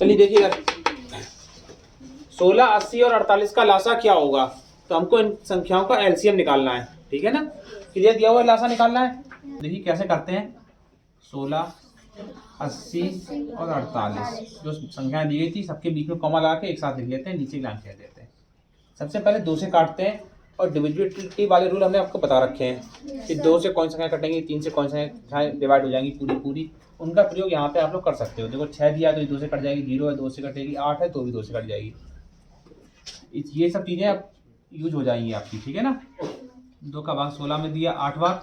चलिए देखिएगा 16, 80 और 48 का लासा क्या होगा। तो हमको इन संख्याओं का एलसीएम निकालना है, ठीक है ना। क्लियर, दिया हुआ लासा निकालना है। देखिए कैसे करते हैं। 16, 80 और 48 जो संख्याएं दी गई थी सबके बीच में कॉमा लगा के एक साथ लिख लेते हैं, नीचे की लाइन कह देते हैं। सबसे पहले 2 से काटते हैं और डिविजिबिलिटी वाले रूल हमने आपको बता रखे हैं कि 2 से कौन संख्या कटेंगी, 3 से कौन संख्याएं डिवाइड हो जाएंगी पूरी। उनका प्रयोग यहाँ पे आप लोग कर सकते हो। देखो 6 दिया तो 2 से कट जाएगी, 0 है 2 से कटेगी, 8 है तो भी 2 से कट जाएगी। ये सब चीज़ें अब यूज हो जाएंगी आपकी, ठीक है ना। 2 का भाग 16 में दिया, 8 बार,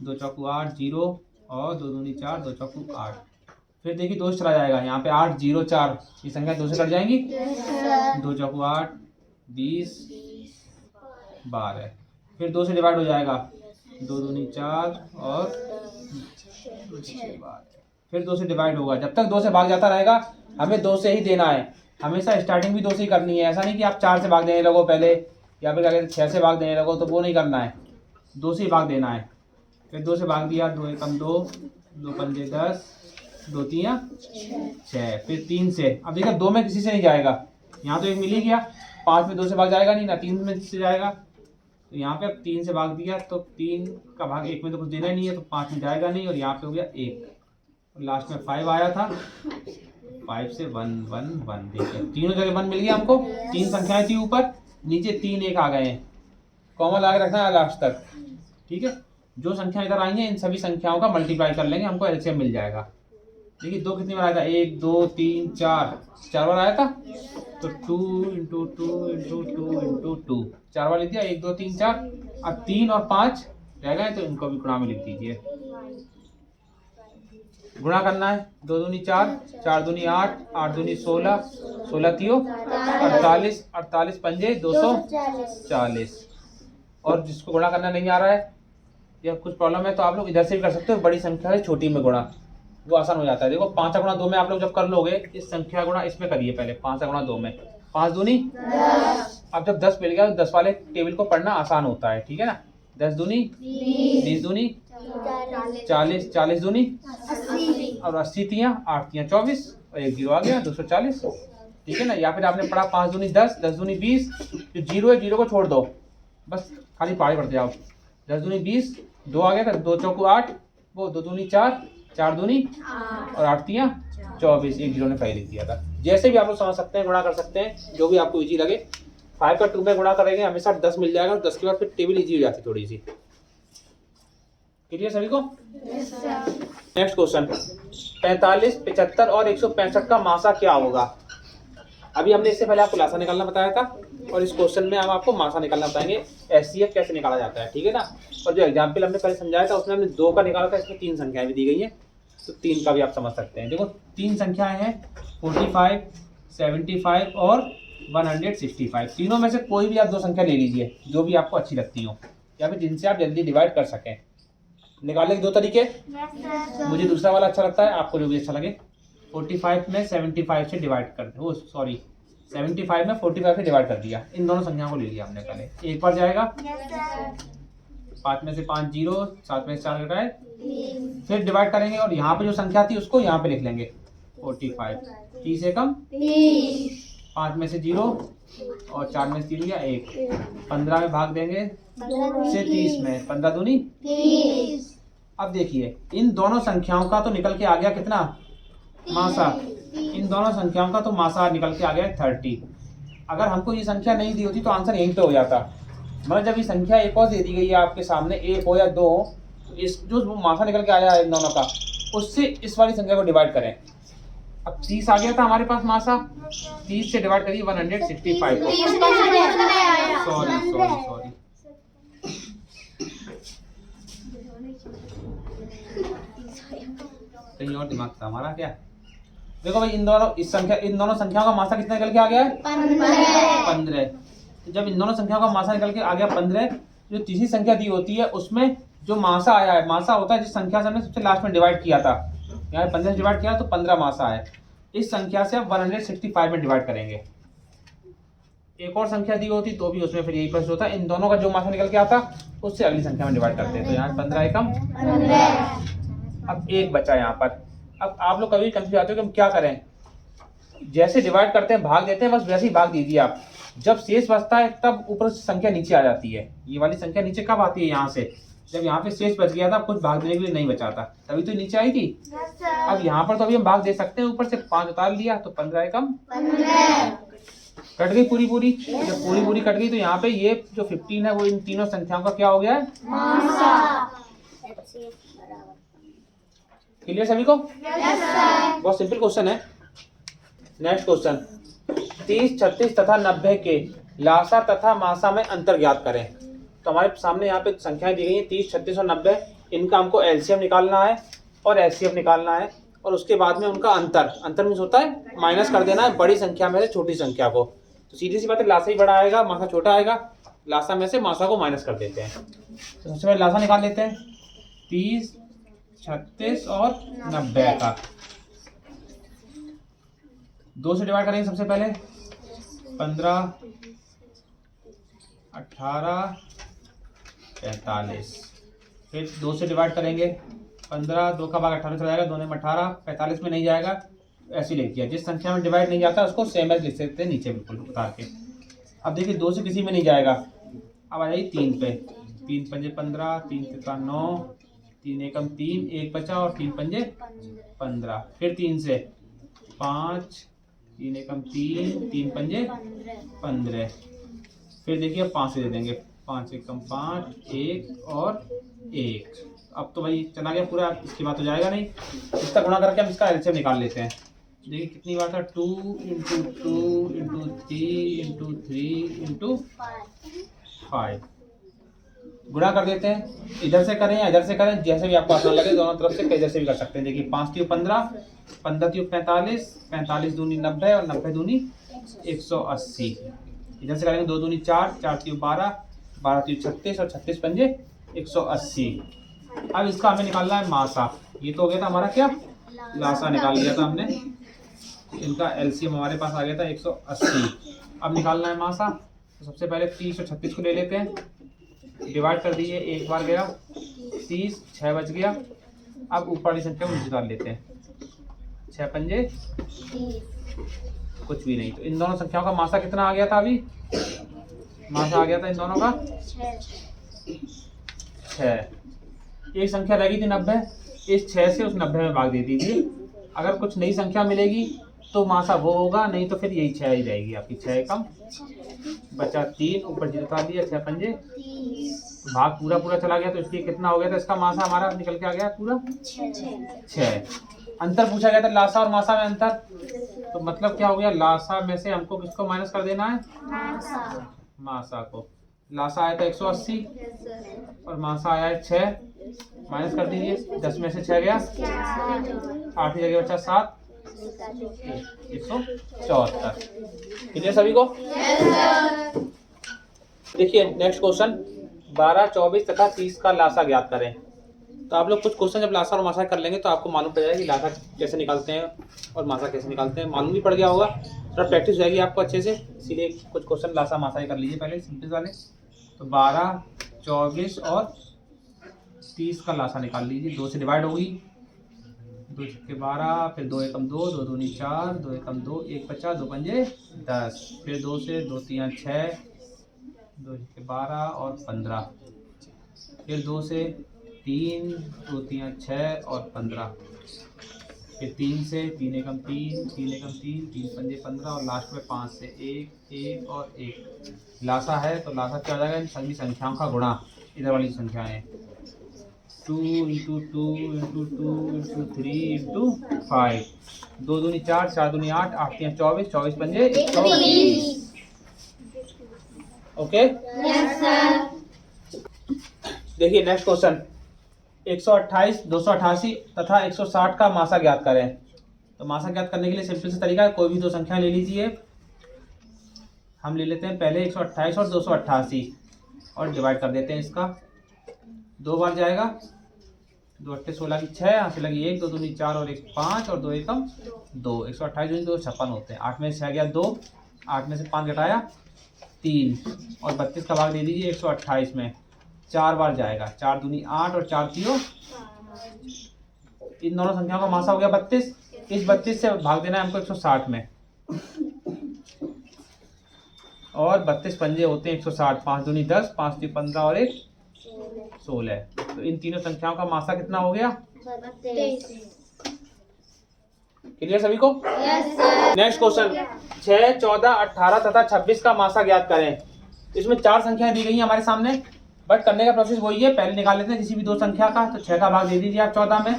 2 चौकू 8, 0 और 2 दूनी 4, 2 चौकू 8। फिर देखिए 2 से चला जाएगा, यहाँ पे 8, 0, 4 ये संख्या 2 से कट जाएंगी। 2 चौकू 8, 20, 12। फिर 2 से डिवाइड हो जाएगा, 2 दूनी 4 और 12। फिर 2 से डिवाइड होगा, जब तक 2 से भाग जाता रहेगा हमें 2 से ही देना है। हमेशा स्टार्टिंग भी 2 से ही करनी है। ऐसा नहीं कि आप 4 से भाग देने लगो पहले, या फिर क्या कहते हैं 6 से भाग देने लगो, तो वो नहीं करना है। 2 से ही भाग देना है। फिर 2 से भाग दिया, 2 एकम 2, 2 पंजे 10, 2 तियां 6। फिर 3 से, अब देखिए 2 में किसी से नहीं जाएगा, यहाँ तो 1 मिल ही गया। 5 में 2 से भाग जाएगा नहीं ना, 3 में से जाएगा। तो यहाँ पे अब 3 से भाग दिया तो 3 का भाग 1 में तो कुछ देना ही नहीं है, तो 5 में जाएगा नहीं, और यहाँ पे हो गया 1। लास्ट में 5 आया था, 5 से 1 1 1। देखिए तीनों जगह 1 मिल गया हमको। 3 संख्याएं थी ऊपर, नीचे 3 1 आ गए हैं। कॉमन लगा के रखना है लास्ट तक, ठीक है। जो संख्या इधर आई है इन सभी संख्याओं का मल्टीप्लाई कर लेंगे, हमको एलसीएम मिल जाएगा। देखिए 2 कितनी बार आया था, 1 2 3 4 बार आया था। तो 2 इंटू 2 इंटू 2 इंटू 2 4 बार लिख दिया, 1 2 3 4। अब 3 और 5 रह गए तो इनको भी गुणा में लिख दीजिए। गुणा करना है, 2 दूनी 4, 4 दूनी 8, 8 दूनी 16, 16 तियो 48, 48 पंजे 240। और जिसको गुणा करना नहीं आ रहा है या कुछ प्रॉब्लम है तो आप लोग इधर से भी कर सकते हो, बड़ी संख्या है छोटी में गुणा, वो आसान हो जाता है। देखो 5 गुणा 2 में आप लोग जब कर लोगे, इस संख्या गुणा इसमें करिए पहले। 5 गुणा 2 में 5 दूनी 10। अब जब 10 मिल गया तो 10 वाले टेबल को पढ़ना आसान होता है, ठीक है ना। 10 दूनी 20 दूनी 40, 40 दूनी 80 और 80 तियां 8 तियां 24 और 1 0 आ गया 240, ठीक है ना। या फिर आपने पढ़ा 5 दूनी 10, 10 दूनी 20, जो 0 है 0 को छोड़ दो, बस खाली पारी पढ़ते जाओ। 10 दूनी 20, 2 आ गया, 2 चौकू 8, वो 2 दूनी 4, 4 दूनी और 8 तियां 24, 1 0 ने पहले लिख दिया था। जैसे भी आप लोग समझ सकते हैं, गुणा कर सकते हैं, जो भी आपको इजी लगे। 5 का 2 में गुणा करेंगे हमेशा 10 मिल जाएगा, और 10 के बाद फिर टेबल इजी हो जाती है थोड़ी सी। क्लियर सभी को? नेक्स्ट क्वेश्चन, 45, 75 और 165 का मासा क्या होगा। अभी हमने इससे पहले आपको लासा निकालना बताया था, और इस क्वेश्चन में हम आपको मासा निकालना बताएंगे, एचसीएफ कैसे निकाला जाता है, ठीक है ना। और जो एग्जाम्पल हमने पहले समझाया था उसमें हमने 2 का निकाला था, इसमें 3 संख्याएं भी दी गई हैं, तो 3 का भी आप समझ सकते हैं। देखो 3 संख्याएं हैं 45, 75 और 165। तीनों में से कोई भी आप 2 संख्या ले लीजिए जो भी आपको अच्छी लगती हो, या फिर जिनसे आप जल्दी डिवाइड कर सकें। निकालने के 2 तरीके, मुझे दूसरा वाला अच्छा लगता है, आपको जो भी अच्छा लगे। 45 में 75 से डिवाइड कर दो, 75 में 45 से डिवाइड कर दिया। इन दोनों संख्याओं को ले लिया हमने पहले। एक बार जाएगा, 5 में से 5 0, 7 में से 4 घटाए, फिर डिवाइड करेंगे और यहाँ पे जो संख्या थी उसको यहाँ पे लिख लेंगे 45। 30 एकम 5 में से 0 और 4 में से 3 गया 1। 15 में भाग देंगे से 30 में, 15 दूनी 30। अब देखिए इन दोनों संख्याओं का तो निकल के आ गया कितना मासा, इन दोनों संख्याओं का तो मासा निकल के आ गया 30। अगर हमको ये संख्या नहीं दी होती तो आंसर यहीं पे हो जाता। मतलब जब ये संख्या एक और दे दी गई है आपके सामने, 1 हो या 2, तो इस जो मासा निकल के आया है इन दोनों का, उससे इस वाली संख्या को डिवाइड करें। अब 30 आ गया था हमारे पास मासा, 30 से डिवाइड करिए 165 को। सॉरी कहीं और दिमाग था हमारा क्या। देखो भाई इन दोनों संख्याओं का मासा कितना निकल के आ गया है 15। जब इन दोनों संख्याओं का मासा निकल के आ गया 15, जो तीसरी संख्या दी होती है उसमें जो मासा आया है, मासा होता है जिस संख्या से हमने सबसे लास्ट में डिवाइड किया था, यहाँ 15 से डिवाइड किया तो 15 मासा है। इस संख्या से हम 165 में डिवाइड करेंगे। एक और संख्या दी होती तो भी उसमें फिर यही प्रोसेस होता। इन दोनों का जो मासा निकल के आता उससे अगली संख्या में डिवाइड करते हैं। तो यहाँ 15 एकम 15। अब 1 बचा यहाँ पर। अब आप लोग कभी कंफ्यूज आते हो कि हम क्या करें, जैसे डिवाइड करते हैं भाग देते हैं, बस वैसे ही भाग दीजिए आप। जब शेष बचता है तब ऊपर से संख्या नीचे आ जाती है। ये वाली संख्या नीचे कब आती है? यहाँ से। जब यहाँ पे शेष बच गया था, कुछ भाग देने के लिए नहीं बचा था, तभी तो नीचे आई थी। अब यहाँ पर तो अभी हम भाग दे सकते हैं, ऊपर से 5 उतार लिया तो 15 एकम 15 कट गई पूरी पूरी। जब पूरी पूरी कट गई तो यहाँ पे ये जो 15 है वो इन तीनों संख्याओं का क्या हो गया है? क्लियर सभी को? बहुत सिंपल क्वेश्चन है। नेक्स्ट क्वेश्चन, 30, 36 तथा 90 के लासा तथा मासा में अंतर ज्ञात करें। तो हमारे सामने यहाँ पे संख्याएं दी गई हैं 30, 36 और 90। इनका हमको एलसीएम निकालना है और एचसीएफ निकालना है, और उसके बाद में उनका अंतर मीन्स होता है माइनस कर देना है बड़ी संख्या में से छोटी संख्या को। तो सीधी सी बात है, लासा ही बड़ा आएगा, मासा छोटा आएगा। लासा में से मासा को माइनस कर देते हैं। तो सबसे पहले लासा निकाल लेते हैं 30, 36 और 90 का। 2 से डिवाइड करेंगे सबसे पहले। 15, 18, 45। फिर 2 से डिवाइड करेंगे। 15, 2 का भाग 18 चला जाएगा, 2 में 18, 45 में नहीं जाएगा, ऐसे लिख दिया। जिस संख्या में डिवाइड नहीं जाता उसको सेम एज लिख सकते हैं नीचे बिल्कुल उतार के। अब देखिए 2 से किसी में नहीं जाएगा। अब आ जाइए 3 पे। 3 पंजे 15, 3 तिका 9, 3 एकम 3, 1 बचा और 3 पंजे 15। फिर 3 से 5, 3 एकम 3, 3 पंजे 15। फिर देखिए 5 से दे देंगे। 5 एकम 5, 1 और 1। अब तो भाई चला गया पूरा, इसके बाद तो जाएगा नहीं। इसका गुणा करके हम इसका एलसीएम निकाल लेते हैं। देखिए कितनी बार था, 2 × 2 × 3 × 3 × 5। गुणा कर देते हैं, इधर से करें या इधर से करें, जैसे भी आपको आसान लगे, दोनों तरफ से कैसे से भी कर सकते हैं। देखिए 5 × 15, 15 × 45, 45 दूनी 90 और 90 दूनी 180। इधर से करेंगे 2 दूनी 4, 4 × 12, 12 × 36 और 36 पंजे 180। अब इसका हमें निकालना है मासा। ये तो हो गया था हमारा क्या, लासा निकाल लिया था हमने। इनका एलसीएम हमारे पास आ गया था 180। अब निकालना है मासा। तो सबसे पहले 30 और 36 को ले लेते हैं, डिवाइड कर दीजिए। एक बार गया 30, 6 बच गया। अब ऊपर वाली संख्या को नीचे डाल लेते हैं। 6 पंजे कुछ भी नहीं। तो इन दोनों संख्याओं का मासा कितना आ गया था? अभी मासा आ गया था इन दोनों का 6। एक संख्या रह गई थी 90, इस 6 से उस 90 में भाग दे दीजिए। अगर कुछ नई संख्या मिलेगी तो मासा वो होगा, नहीं तो फिर यही 6 ही रहेगी आपकी। 6 एकम बचा 3, ऊपर जितना दिया 6 पंजे, तो भाग पूरा पूरा चला गया, तो इसलिए कितना हो गया था इसका मासा हमारा निकल के आ गया पूरा 6। अंतर पूछा गया था लासा और मासा में अंतर, तो मतलब क्या हो गया, लासा में से हमको किसको माइनस कर देना है? मासा को। लासा आया था 180 और मासा आया है 6, माइनस कर दीजिए। 10 में से 6 गया, 8 की जगह बचा 7, 174। कितने सभी को? देखिए नेक्स्ट क्वेश्चन, 12, 24 तथा 30 का लासा ज्ञात करें। तो आप लोग कुछ क्वेश्चन जब लासा और मासा कर लेंगे तो आपको मालूम पड़ जाएगा कि लासा कैसे निकालते हैं और मासा कैसे निकालते हैं। मालूम भी पड़ गया होगा, थोड़ा प्रैक्टिस हो जाएगी आपको अच्छे से। इसीलिए कुछ क्वेश्चन लासा मासा ही कर लीजिए पहले, सिंपल वाले। तो 12, 24 और 30 का लासा निकाल लीजिए। 2 से डिवाइड होगी, 2 छक्के 12, फिर 2 एकम 2, 2 दूनी 4, 2 एकम 2, 1 बचा, 2 पंजे 10। फिर 2 से 2 3 6, 2 छक्के 12 और 15। फिर 2 से 3, 2 3 6 और 15। फिर 3 से 3 एकम 3, 3 एकम 3, 3 पंजे 15 और लास्ट में 5 से 1, 1 और 1। लासा है तो लासा क्या हो जाएगा, इन सभी संख्याओं का गुणा। इधर वाली संख्याएं 2 × 2 × 2 × 3 × 5। 2 दूनी 4, 4 दूनी 8, 8 3 24, 24 पंजे 120। ओके, देखिए नेक्स्ट क्वेश्चन, 128, 288 तथा 160 का मासा ज्ञात करें। तो मासा ज्ञात करने के लिए सिंपल से तरीका है, कोई भी 2 संख्या ले लीजिए। हम ले लेते हैं पहले 128 और 288 और डिवाइड कर देते हैं। इसका 2 बार जाएगा, 2 8 16 की 6, यहाँ से लगी 1, 2 दूनी 4 और 1 5 और 2 एकम 2। 128 दूनी 2 56 होते हैं। 8 में से 6 गया 2, 8 में से 5 घटाया 3 और 32 का भाग दे दीजिए 128 में। 4 बार जाएगा, 4 दूनी 8 और 4 3। इन दोनों संख्याओं का मासा हो गया 32। इस 32 से भाग देना है हमको 160 में। और 32 पंजे होते हैं 160, 5 दूनी 10, 5 × 15 और 1 16। तो इन तीनों संख्याओं का मासा कितना हो गया? 32। क्लियर सभी को? नेक्स्ट क्वेश्चन, 6, 14, 18 तथा 26 का मासा ज्ञात करें। इसमें 4 संख्याएं दी गई हैं हमारे सामने, बट करने का प्रोसेस वही है। पहले निकाल लेते हैं किसी भी 2 संख्या का। तो 6 का भाग दे दीजिए आप 14 में,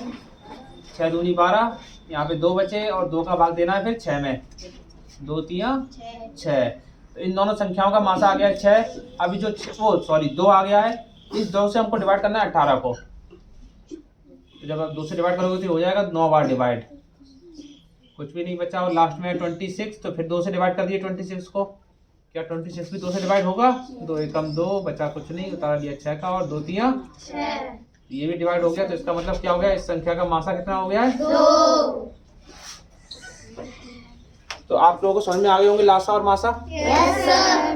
6 दूनी 12, यहाँ पे 2 बचे और 2 का भाग देना है फिर 6 में, 2 3 6। तो इन दोनों संख्याओं का मासा आ गया 6। अभी जो 2 आ गया है, इस 2 से हमको डिवाइड करना है 18 को। तो जब आप 2 से डिवाइड करोगे तो हो जाएगा 9 बार डिवाइड, कुछ भी नहीं बचा। और लास्ट में 26, तो फिर 2 से डिवाइड कर दिए 26 को। क्या 26 भी 2 से डिवाइड होगा? 2 एकम 2, बचा कुछ नहीं, उतार दिया 6 का, और 2 3 6, ये भी डिवाइड हो गया। तो इसका मतलब क्या हो गया? इस संख्या का मासा कितना हो गया है? 2। तो आप लोगों को समझ में आ गए होंगे लासा और मासा। Yes sir.